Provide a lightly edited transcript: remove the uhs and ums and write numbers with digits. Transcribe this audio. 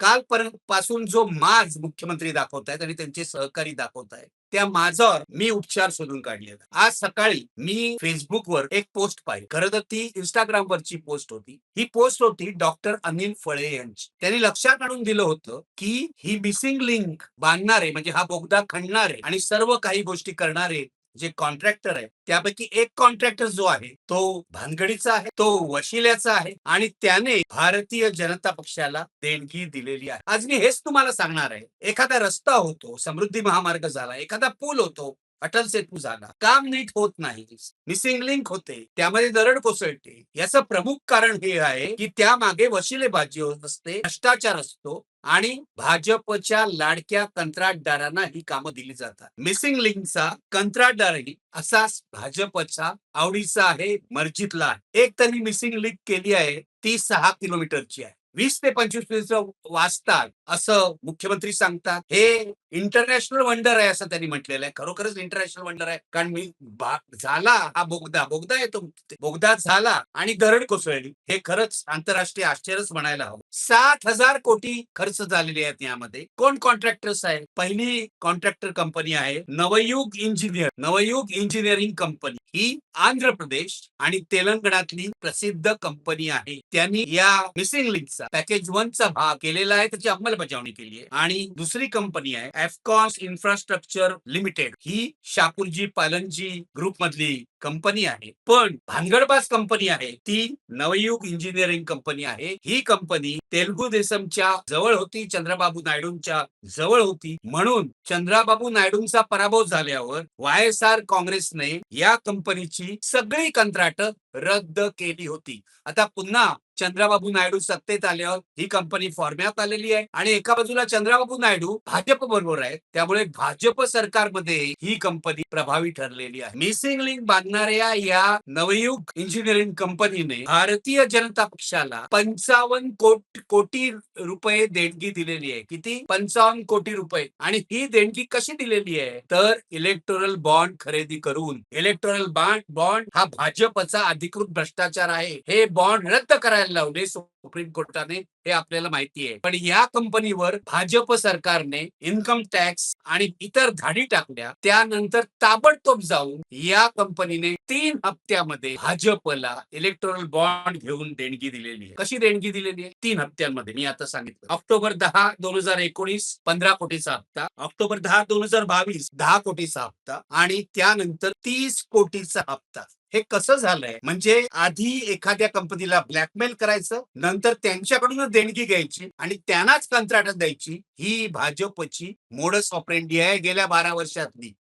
कालपर्यंत पासून जो माज मुख्यमंत्री दाखवतायत आणि त्यांचे सहकारी दाखवतायत, त्या माझ्यावर मी उपचार शोधून काढले. आज सकाळी मी फेसबुकवर एक पोस्ट पाहिली. खरं तर ती इंस्टाग्रामवरची पोस्ट होती. ही पोस्ट होती डॉक्टर अनिल फळे यांची. त्यांनी लक्षात आणून दिलं होतं, की ही मिसिंग लिंक बांधणारे म्हणजे हा बोगदा खणणारे आणि सर्व काही गोष्टी करणारे जे कॉन्ट्रॅक्टर आहे, त्यापैकी एक कॉन्ट्रॅक्टर जो आहे तो भानगडीचा आहे, तो वशिल्याचा आहे आणि त्याने भारतीय जनता पक्षाला देणगी दिलेली आहे. आज मी हेच तुम्हाला सांगणार आहे. एखादा रस्ता होतो, समृद्धी महामार्ग झाला, एखादा पूल होतो, अटल सेतू झाला, काम नीट होत नाही, मिसिंग लिंक होते, त्यामध्ये दरड कोसळते. याचं प्रमुख कारण हे आहे की त्यामागे वशिलेबाजी होत असते, भ्रष्टाचार असतो आणि भाजपच्या लाडक्या कंत्राटदारांना ही कामं दिली जातात. मिसिंग लिंकचा कंत्राटदारही असाच भाजपचा आवडीचा आहे, मर्जीतला आहे. एक त्यांनी मिसिंग लिंक केली आहे, ती 6 किलोमीटरची आहे. 20 ते 25 वाचतात असं मुख्यमंत्री सांगतात. हे इंटरनॅशनल वंडर आहे असं त्यांनी म्हटलेलं आहे. खरोखरच इंटरनॅशनल वंडर आहे. कारण मी झाला हा बोगदा येतो, बोगदा झाला आणि दरड कोसळली. हे खरंच आंतरराष्ट्रीय आश्चर्यच म्हणायला हवं. 7,000 कोटी खर्च झालेले आहेत यामध्ये. कोण कॉन्ट्रॅक्टर्स आहेत? पहिली कॉन्ट्रॅक्टर कंपनी आहे नवयुग इंजिनिअरिंग कंपनी. ही आंध्र प्रदेश आणि तेलंगणातली प्रसिद्ध कंपनी आहे. त्यांनी या मिसिंग लिंकचा पॅकेज 1 चा भाग केलेला आहे, त्याची अंमलबजावणी केली आहे. आणि दुसरी कंपनी आहे एफकॉन्स इन्फ्रास्ट्रक्चर लिमिटेड. ही शापूरजी पालनजी ग्रुप मधली कंपनी आहे. पण भानगडबाज कंपनी आहे ती नवयुग इंजिनिअरिंग कंपनी आहे. ही कंपनी तेलुगू देसमच्या जवळ होती, चंद्रबाबू नायडूंच्या जवळ होती. म्हणून चंद्रबाबू नायडूंचा पराभव झाल्यावर YSR काँग्रेसने या कंपनीची सगळी कंत्राट रद्द केली होती. आता पुन्हा चंद्रबाबू नायडू सत्तेत आल्यावर ही कंपनी फॉर्म्यात आलेली आहे आणि एका बाजूला चंद्रबाबू नायडू भाजप बरोबर आहे, त्यामुळे भाजप सरकारमध्ये ही कंपनी प्रभावी ठरलेली आहे. मिसिंग लिंक बांधणाऱ्या या नवयुग इंजिनिअरिंग कंपनीने भारतीय जनता पक्षाला 55 कोटी रुपये देणगी दिलेली आहे. किती? 55 कोटी रुपये. आणि ही देणगी कशी दिलेली आहे? तर इलेक्टोरल बॉन्ड खरेदी करून. इलेक्टोरल बॉन्ड हा भाजपचा अधिकृत भ्रष्टाचार आहे. हे बॉन्ड रद्द करायला लावले सुप्रीम कोर्टाने, हे आपल्याला माहिती आहे. पण या कंपनीवर भाजप सरकारने इन्कम टॅक्स आणि इतर धाडी टाकल्या. त्यानंतर ताबडतोब जाऊन या कंपनीने 3 हप्त्यामध्ये भाजपला इलेक्टोरल बॉन्ड घेऊन देणगी दिलेली आहे. कशी देणगी दिलेली आहे? 3 हप्त्यांमध्ये. मी आता सांगितलं. ऑक्टोबर 10, 2019 15 कोटीचा हप्ता, ऑक्टोबर 10, 2022 10 कोटीचा हप्ता आणि त्यानंतर 30 कोटीचा हप्ता. हे कसं झालंय? म्हणजे आधी एखाद्या कंपनीला ब्लॅकमेल करायचं, नंतर त्यांच्याकडूनच देणगी घ्यायची आणि त्यांनाच कंत्राट द्यायची. ही भाजपची मोडस ऑपरेंडी आहे गेल्या 12 वर्षातली.